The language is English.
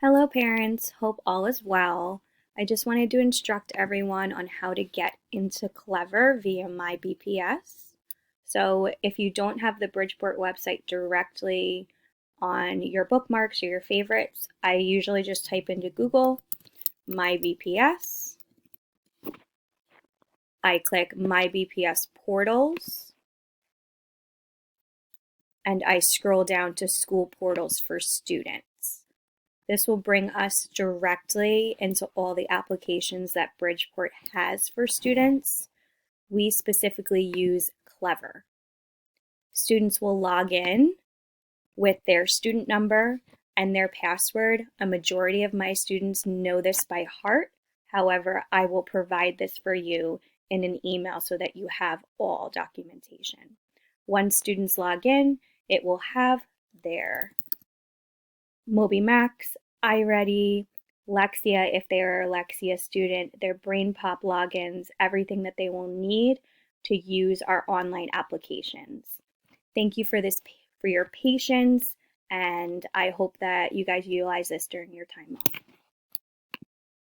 Hello parents, hope all is well. I just wanted to instruct everyone on how to get into Clever via my BPS. So if you don't have the Bridgeport website directly on your bookmarks or your favorites, I usually just type into Google my BPS. I click my BPS portals and I scroll down to school portals for students. This will bring us directly into all the applications that Bridgeport has for students. We specifically use Clever. Students will log in with their student number and their password. A majority of my students know this by heart. However, I will provide this for you in an email so that you have all documentation. Once students log in, it will have their MobiMax, iReady, Lexia if they are a Lexia student, their BrainPop logins, everything that they will need to use our online applications. Thank you for your patience, and I hope that you guys utilize this during your time off.